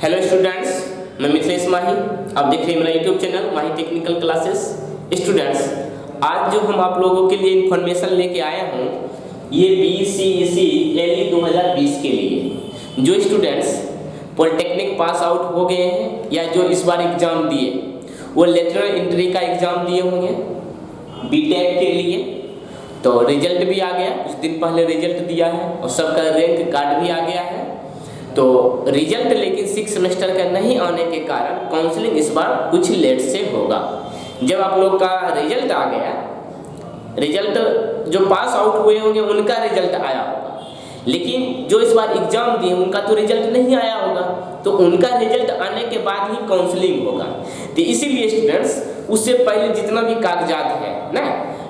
Hello students, मैं मिथिलेश माही। आप देख रहे हैं मेरा यूट्यूब चैनल माही टेक्निकल क्लासेस। स्टूडेंट्स, आज जो हम आप लोगों के लिए इन्फॉर्मेशन लेके आया हूँ ये BCEC एली 2020 के लिए। जो स्टूडेंट्स पॉलिटेक्निक पास आउट हो गए हैं या जो इस बार एग्ज़ाम दिए वो लेटरल एंट्री का एग्ज़ाम दिए होंगे बीटेक के लिए, तो रिजल्ट भी आ गया। कुछ दिन पहले रिजल्ट दिया है और सबका रैंक कार्ड भी आ गया है। तो रिजल्ट लेकिन 6 सेमेस्टर का नहीं आने के कारण काउंसलिंग इस बार कुछ लेट से होगा। जब आप लोग का रिजल्ट आ गया, रिजल्ट जो पास आउट हुए होंगे उनका रिजल्ट आया होगा, लेकिन जो इस बार एग्जाम दिए उनका तो रिजल्ट नहीं आया होगा, तो उनका रिजल्ट आने के बाद ही काउंसलिंग होगा। तो इसीलिए स्टूडेंट्स उससे पहले जितना भी कागजात है ना,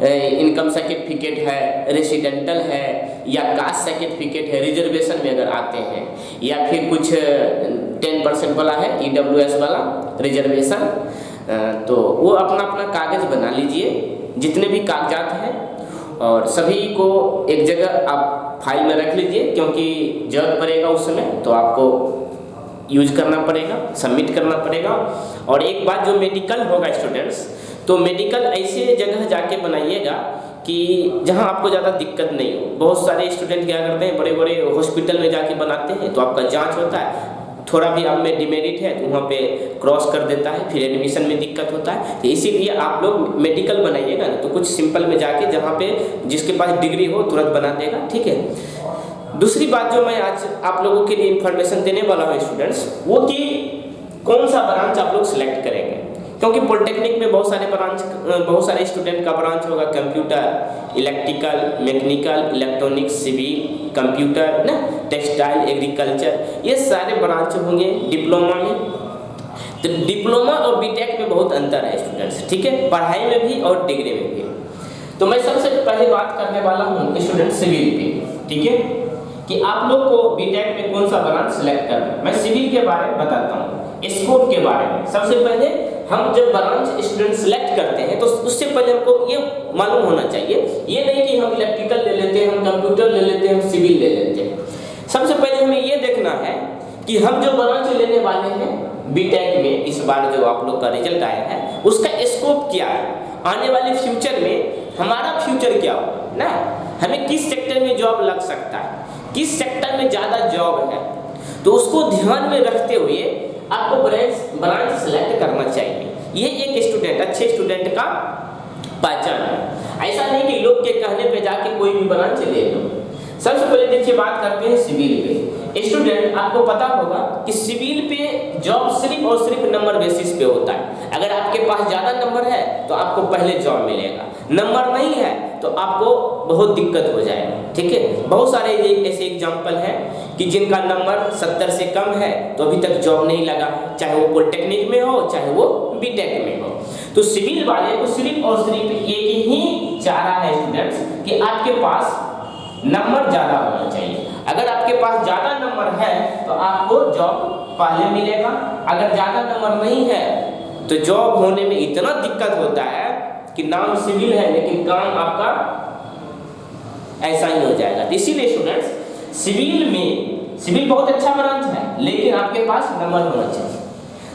इनकम सर्टिफिकेट है, रेसिडेंटल है या कास्ट सर्टिफिकेट है, रिजर्वेशन में अगर आते हैं या फिर कुछ 10% वाला है EWS वाला रिजर्वेशन, तो वो अपना अपना कागज बना लीजिए जितने भी कागजात हैं और सभी को एक जगह आप फाइल में रख लीजिए, क्योंकि जरूरत पड़ेगा उस समय तो आपको यूज करना पड़ेगा, सबमिट करना पड़ेगा। और एक बात, जो मेडिकल होगा स्टूडेंट्स, तो मेडिकल ऐसे जगह जाके बनाइएगा कि जहां आपको ज़्यादा दिक्कत नहीं हो। बहुत सारे स्टूडेंट क्या करते हैं, बड़े बड़े हॉस्पिटल में जाके बनाते हैं, तो आपका जांच होता है, थोड़ा भी आप में डिमेरिट है तो वहाँ पे क्रॉस कर देता है, फिर एडमिशन में दिक्कत होता है। तो इसीलिए आप लोग मेडिकल बनाइएगा ना, तो कुछ सिंपल में जाके जहाँ पे जिसके पास डिग्री हो तुरंत बना देगा, ठीक है। दूसरी बात जो मैं आज आप लोगों के लिए इंफॉर्मेशन देने वाला हूँ स्टूडेंट्स, वो कि कौन सा ब्रांच आप लोग सिलेक्ट करेंगे, क्योंकि पॉलिटेक्निक में बहुत सारे स्टूडेंट का ब्रांच होगा, computer, electrical, mechanical, electronics, civil, computer ना, टेक्सटाइल, एग्रीकल्चर, ये सारे ब्रांच होंगे डिप्लोमा में। तो डिप्लोमा और बीटेक में बहुत अंतर है स्टूडेंट्स, ठीक है, पढ़ाई में भी और डिग्री में भी। तो मैं सबसे पहले बात करने वाला हूँ स्टूडेंट सिविल पे, ठीक है, कि आप लोग को बीटेक में कौन सा ब्रांच सेलेक्ट करना है। मैं सिविल के बारे में बताता हूँ, स्कोप के बारे में। सबसे पहले हम जब ब्रांच स्टूडेंट सेलेक्ट करते हैं तो उससे पहले हमको ये मालूम होना चाहिए, ये नहीं कि हम इलेक्ट्रिकल ले लेते हैं, हम कंप्यूटर ले लेते हैं, हम सिविल ले लेते हैं। सबसे पहले हमें ये देखना है कि हम जो ब्रांच लेने वाले हैं बीटेक में, इस बार जो आप लोग का रिजल्ट आया है उसका स्कोप क्या है, आने वाले फ्यूचर में हमारा फ्यूचर क्या हो ना, हमें किस सेक्टर में जॉब लग सकता है, किस सेक्टर में ज़्यादा जॉब है, तो उसको ध्यान में रखते हुए आपको ब्रांच सेलेक्ट करना चाहिए। ये एक स्टूडेंट, अच्छे स्टूडेंट का पहचान है। ऐसा नहीं कि लोग के कहने पे जाके कोई भी ब्रांच ले लो। सबसे पहले देखिए बात करते हैं सिविल पे। स्टूडेंट, आपको पता होगा कि सिविल पे जॉब सिर्फ और सिर्फ नंबर बेसिस पे होता है। अगर आपके पास ज़्यादा नंबर है तो आपको पहले जॉब मिलेगा, नंबर नहीं है तो आपको बहुत दिक्कत हो जाएगा, ठीक है। बहुत सारे ऐसे एग्जाम्पल हैं कि जिनका नंबर 70 से कम है तो अभी तक जॉब नहीं लगा, चाहे वो पॉलिटेक्निक में हो चाहे वो बीटेक में हो। तो सिविल वाले को सिर्फ और सिर्फ एक ही चारा है स्टूडेंट्स कि आपके पास नंबर ज़्यादा होना चाहिए। अगर आपके पास ज़्यादा नंबर है तो आपको जॉब पहले मिलेगा, अगर ज़्यादा नंबर नहीं है तो जॉब होने में इतना दिक्कत होता है कि नाम सिविल है लेकिन काम आपका ऐसा ही हो जाएगा। तो इसीलिए स्टूडेंट्स सिविल बहुत अच्छा ब्रांच है, लेकिन आपके पास नंबर होना चाहिए।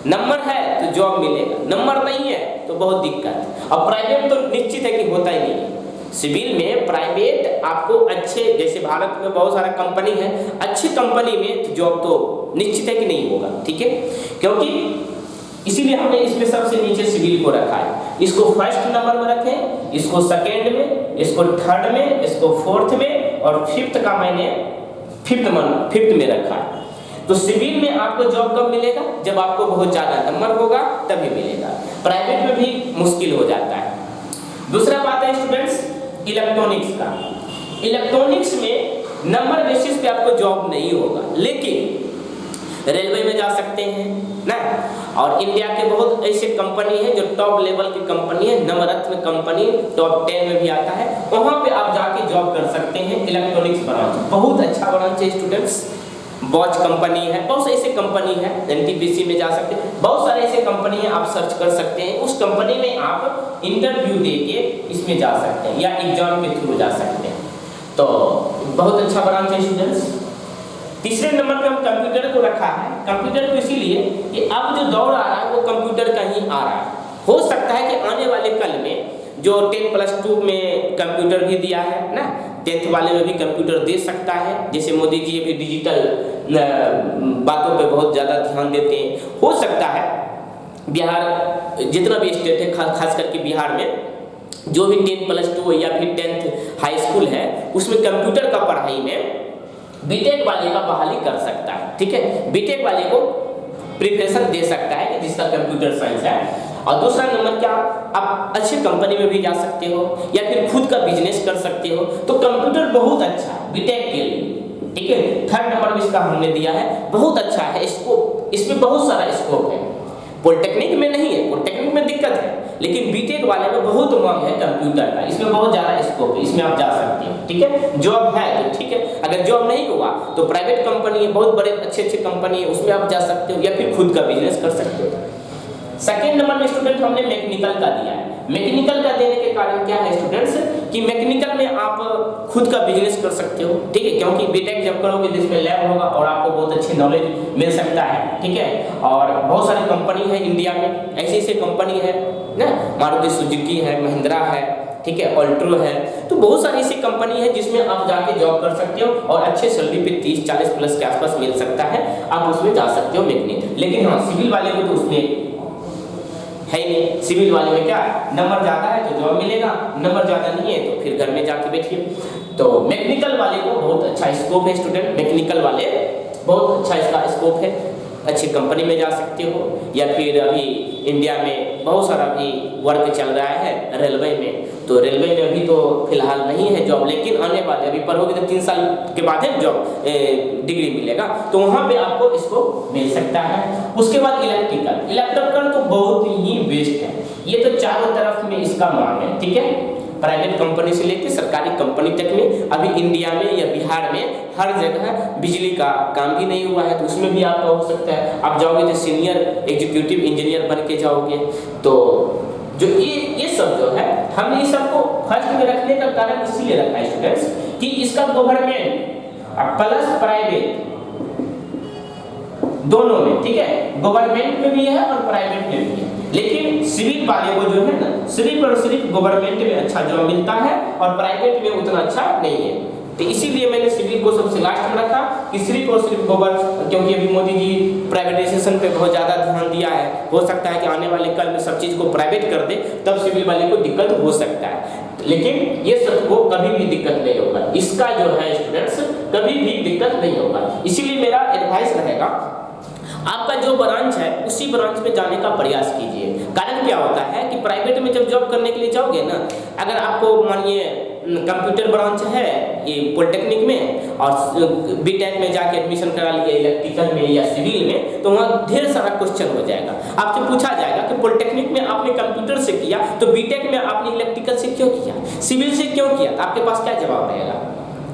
नंबर है तो जॉब मिलेगा, नंबर नहीं है तो बहुत दिक्कत। और प्राइवेट तो निश्चित है कि होता ही नहीं है। सिविल में प्राइवेट आपको अच्छे, जैसे भारत में बहुत सारा कंपनी है, अच्छी कंपनी में जॉब तो निश्चित है कि नहीं होगा, ठीक है। क्योंकि इसीलिए हमने इसमें सबसे नीचे सिविल को रखा है। इसको फर्स्ट नंबर में रखें, इसको सेकेंड में, इसको थर्ड में, इसको फोर्थ में और फिफ्थ का मैंने फिफ्थ में रखा है। तो सिविल में आपको जॉब कब मिलेगा, जब आपको बहुत ज़्यादा नंबर होगा तभी मिलेगा। प्राइवेट में भी मुश्किल हो जाता है। दूसरा बात है स्टूडेंट्स इलेक्ट्रॉनिक्स का। इलेक्ट्रॉनिक्स में नंबर बेसिस पे आपको जॉब नहीं होगा, लेकिन रेलवे में जा सकते हैं ना, और इंडिया के बहुत ऐसे कंपनी है जो टॉप लेवल की कंपनी है, नवरत्न कंपनी टॉप 10 में भी आता है, वहाँ पे आप जाके जॉब कर सकते हैं। इलेक्ट्रॉनिक्स ब्रांच बहुत अच्छा ब्रांच है स्टूडेंट्स। बॉच कंपनी है, बहुत ऐसे कंपनी है, NTPC में जा सकते हैं, बहुत सारे ऐसे कंपनी है, आप सर्च कर सकते हैं। उस कंपनी में आप इंटरव्यू देके इसमें जा सकते हैं या एग्जाम के थ्रू जा सकते हैं। तो बहुत अच्छा ब्रांच है स्टूडेंट्स। तीसरे नंबर पे हम कंप्यूटर को रखा है। कंप्यूटर को इसीलिए कि अब जो दौर आ रहा है वो कंप्यूटर का ही आ रहा है। हो सकता है कि आने वाले कल में जो 10+2 में कंप्यूटर भी दिया है ना, 10th वाले में भी कंप्यूटर दे सकता है। जैसे मोदी जी अभी डिजिटल बातों पे बहुत ज़्यादा ध्यान देते हैं। हो सकता है बिहार जितना भी स्टेट है, खास करके बिहार में जो भी 10+2 या फिर 10th हाई स्कूल है उसमें कंप्यूटर का पढ़ाई में बीटेक वाले का बहाली कर सकता है। ठीक है, बीटेक वाले को प्रिपरेशन दे सकता है कि जिसका कंप्यूटर साइंस है। और दूसरा नंबर क्या, आप अच्छी कंपनी में भी जा सकते हो या फिर खुद का बिजनेस कर सकते हो, तो कंप्यूटर बहुत अच्छा है बीटेक के लिए। ठीक है, थर्ड नंबर में इसका हमने दिया है, बहुत अच्छा है स्कोप, इसमें बहुत सारा स्कोप है। पॉलिटेक्निक में नहीं है, पॉलिटेक्निक में दिक्कत है, लेकिन बीटेक वाले में बहुत मांग है कंप्यूटर का, इसमें बहुत ज़्यादा स्कोप है, इसमें आप जा सकते हो। ठीक है, जॉब है तो ठीक है, अगर जॉब नहीं हुआ तो प्राइवेट कंपनी है, बहुत बड़े अच्छे कंपनी है, उसमें आप जा सकते हो या फिर खुद का बिजनेस कर सकते हो। सेकेंड नंबर में स्टूडेंट हमने मैकेनिकल का दिया है। मैकेनिकल का देने के कारण क्या है स्टूडेंट्स कि मैकेनिकल में आप खुद का बिजनेस कर सकते हो। ठीक है, क्योंकि बीटेक जब करोगे तो इसमें लैब होगा और आपको बहुत अच्छी नॉलेज मिल सकता है। ठीक है, और बहुत सारी कंपनी है इंडिया में, ऐसी ऐसी कंपनी है ना, मारुति सुजुकी है, महिंद्रा है, ठीक है, ऑल्ट्रो है, तो बहुत सारी ऐसी कंपनी है जिसमें आप जाके जॉब कर सकते हो और अच्छे सैलरी पे 30-40 प्लस के आसपास मिल सकता है, आप उसमें जा सकते हो मैकेनिकल। लेकिन हाँ, सिविल वाले को तो उसमें है ही नहीं। सिविल वाले में क्या नंबर ज़्यादा है तो जॉब मिलेगा, नंबर ज़्यादा नहीं है तो फिर घर में जाके बैठिए। तो मैकेनिकल वाले को बहुत अच्छा स्कोप है स्टूडेंट, मैकेनिकल वाले बहुत अच्छा इसका स्कोप है, अच्छी कंपनी में जा सकते हो या फिर अभी इंडिया में बहुत सारा भी वर्क चल रहा है रेलवे में, तो रेलवे में अभी तो फिलहाल नहीं है जॉब, लेकिन आने वाले अभी पढ़ोगे तो 3 साल के बाद है जॉब डिग्री मिलेगा, तो वहाँ पे आपको इसको मिल सकता है। उसके बाद इलेक्ट्रिकल तो बहुत ही बेस्ट है, ये तो चारों तरफ में इसका मांग है। ठीक है, प्राइवेट कंपनी से लेकर सरकारी कंपनी तक में अभी इंडिया में या बिहार में हर जगह बिजली का काम भी नहीं हुआ है, तो उसमें भी आपका हो सकता है। आप जाओगे तो सीनियर एग्जीक्यूटिव इंजीनियर बन के जाओगे। तो जो ये सब जो है हमने इस सबको फर्स्ट में रखने का कारण इसीलिए रखा है स्टूडेंट्स कि इसका गवर्नमेंट प्लस प्राइवेट दोनों में, ठीक है, गवर्नमेंट में भी है और प्राइवेट में भी है, लेकिन सिविल वाले को जो है ना सिर्फ और सिर्फ गवर्नमेंट में अच्छा जॉब मिलता है और प्राइवेट में उतना अच्छा नहीं है। तो इसीलिए मैंने सिविल को सबसे लास्ट में रखा कि सिर्फ और सिर्फ क्योंकि अभी मोदी जी प्राइवेटाइजेशन पे बहुत ज़्यादा ध्यान दिया है, हो सकता है कि आने वाले कल में सब चीज़ को प्राइवेट कर दे, तब सिविल वाले को दिक्कत हो सकता है, लेकिन ये सबको कभी भी दिक्कत नहीं होगा, इसका जो है स्टूडेंट्स कभी भी दिक्कत नहीं होगा। इसीलिए मेरा एडवाइस रहेगा आपका जो ब्रांच है उसी ब्रांच में जाने का प्रयास कीजिए। कारण क्या होता है कि प्राइवेट में जब जॉब करने के लिए जाओगे ना, अगर आपको मानिए कंप्यूटर ब्रांच है ये पॉलिटेक्निक में और बीटेक में जाके एडमिशन करा लिया इलेक्ट्रिकल में या सिविल में, तो वहाँ ढेर सारा क्वेश्चन हो जाएगा, आपसे पूछा जाएगा कि पॉलिटेक्निक में आपने कंप्यूटर से किया तो बीटेक में आपने इलेक्ट्रिकल से क्यों किया, सिविल से क्यों किया, तो आपके पास क्या जवाब रहेगा,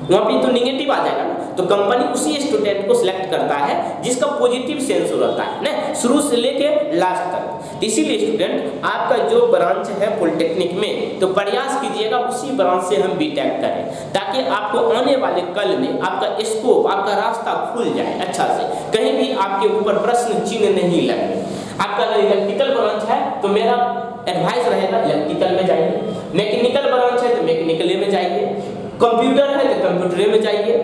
वहाँ पे तो निगेटिव आ जाएगा ना। तो कंपनी उसी स्टूडेंट को सिलेक्ट करता है जिसका पॉजिटिव सेंस रहता है ना, शुरू से लेके लास्ट तक। इसीलिए स्टूडेंट आपका जो ब्रांच है पॉलिटेक्निक में, तो प्रयास कीजिएगा उसी ब्रांच से हम बीटेक करें, ताकि आपको आने वाले कल में आपका स्कोप, आपका रास्ता खुल जाए अच्छा से, कहीं भी आपके ऊपर प्रश्न चिन्ह नहीं लगे। आपका अगर इलेक्ट्रिकल ब्रांच है तो मेरा एडवाइस रहेगा इलेक्ट्रिकल में जाइए, मैकेनिकल ब्रांच है तो मैकेनिकल में जाइए, कंप्यूटर है तो कंप्यूटर में जाइए,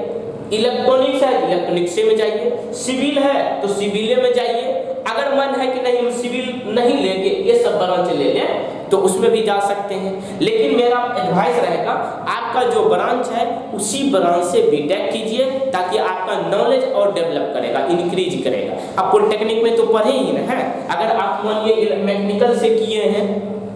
इलेक्ट्रॉनिक्स है तो इलेक्ट्रॉनिक्स में जाइए, सिविल है तो सिविल में जाइए। अगर मन है कि नहीं हम सिविल नहीं लेंगे, ये सब ब्रांच ले लें, तो उसमें भी जा सकते हैं। लेकिन मेरा एडवाइस रहेगा आपका जो ब्रांच है उसी ब्रांच से बीटेक कीजिए, ताकि आपका नॉलेज और डेवलप करेगा, इंक्रीज करेगा। आप पॉलिटेक्निक में तो पढ़े ही ना है, अगर आप मानिए मैकेनिकल से किए हैं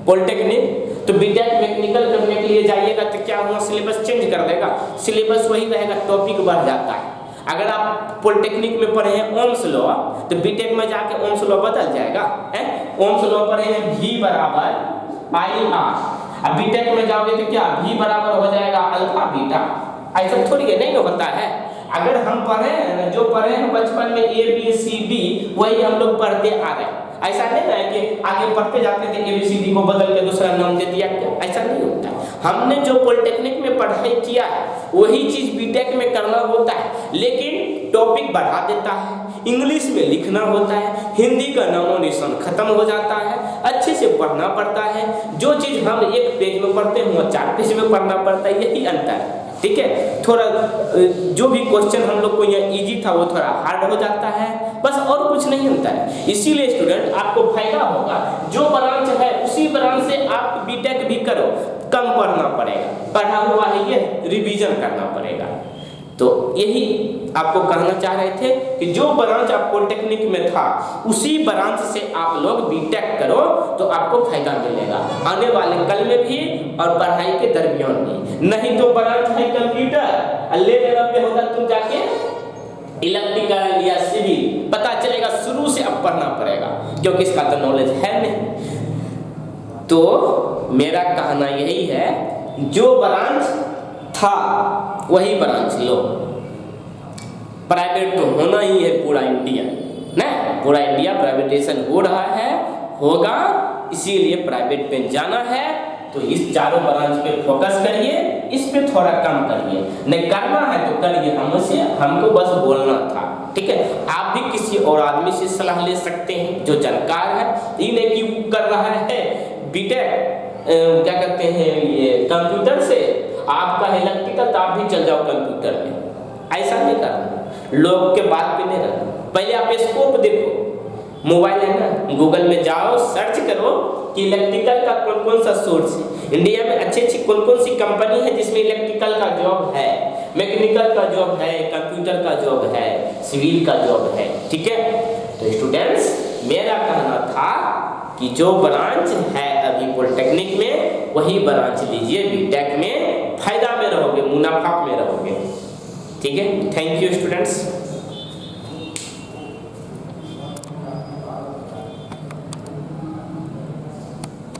पॉलिटेक्निक, तो बीटेक मैकेनिकल करने के लिए जाइएगा तो क्या हुआ, सिलेबस चेंज कर देगा, सिलेबस वही रहेगा, टॉपिक बढ़ जाता है। अगर आप पॉलिटेक्निक में पढ़े हैं ओम्स लॉ, तो बीटेक में जाके ओम्स लॉ बदल जाएगा, है ओम्स लॉ पढ़े हैं V बराबर IR, अब बीटेक में जाओगे तो क्या V बराबर हो जाएगा अल्फा बीटा, ऐसा थोड़ी है, नहीं होता है। अगर हम पढ़े जो पढ़े हैं बचपन में ABCD वही हम लोग पढ़ते आ रहे हैं, ऐसा नहीं है कि आगे पढ़ते जाते थे ABCD को बदल के दूसरा नाम दे दिया, ऐसा नहीं होता है। हमने जो पॉलिटेक्निक में पढ़ाई किया है वही चीज बीटेक में करना होता है, लेकिन टॉपिक टॉपिक बढ़ा देता है, इंग्लिश में लिखना होता है, हिंदी का नामो निशान खत्म हो जाता है, अच्छे से पढ़ना पड़ता है। जो चीज़ हम एक पेज में पढ़ते हैं वो 4 पेज में पढ़ना पड़ता है, यही अंतर है। ठीक है, थोड़ा जो भी क्वेश्चन हम लोग को यहाँ इजी था वो थोड़ा हार्ड हो जाता है, बस और कुछ नहीं होता है। इसीलिए स्टूडेंट आपको फायदा होगा, जो ब्रांच है उसी ब्रांच से आप बीटेक भी करो, कम पढ़ना पड़ेगा, पढ़ा हुआ है ये रिवीजन करना पड़ेगा। तो यही आपको कहना चाह रहे थे कि जो ब्रांच आप पॉलिटेक्निक में था उसी ब्रांच से आप लोग बीटेक करो तो आपको फायदा मिलेगा आने वाले कल में भी और पढ़ाई के दरमियान भी। नहीं तो ब्रांच है कंप्यूटर, ले लेना पे होगा तुम जाके इलेक्ट्रिकल या सिविल, पता चलेगा शुरू से अब पढ़ना पड़ेगा क्योंकि इसका तो नॉलेज है नहीं। तो मेरा कहना यही है, जो ब्रांच था वही ब्रांच लो। प्राइवेट तो होना ही है पूरा इंडिया, ना पूरा इंडिया प्राइवेटाइजेशन हो रहा है, होगा, इसीलिए प्राइवेट पे जाना है। तो इस चारों ब्रांच पे फोकस करिए, इस पे थोड़ा कम करिए, नहीं करना है तो करिए, हमको बस बोलना था। ठीक है, आप भी किसी और आदमी से सलाह ले सकते हैं जो जानकार है। ये नहीं कि कर रहा है बीटेक क्या कहते हैं ये कंप्यूटर से, आपका इलेक्ट्रिकल तो आप भी चल जाओ कंप्यूटर में, ऐसा नहीं करना, लोग के बात पे नहीं रहना। पहले आप स्कोप देखो, मोबाइल है ना, गूगल में जाओ, सर्च करो कि इलेक्ट्रिकल का कौन कौन सा सोर्स है, इंडिया में अच्छी अच्छी कौन कौन सी कंपनी है जिसमें इलेक्ट्रिकल का जॉब है, मैकेनिकल का जॉब है, कंप्यूटर का जॉब है, सिविल का जॉब है। ठीक है, तो स्टूडेंट्स मेरा कहना था कि जो ब्रांच है अभी पॉलिटेक्निक में वही ब्रांच लीजिए, बीटेक में फायदा में रहोगे, मुनाफा में रहोगे। ठीक है, थैंक यू स्टूडेंट्स।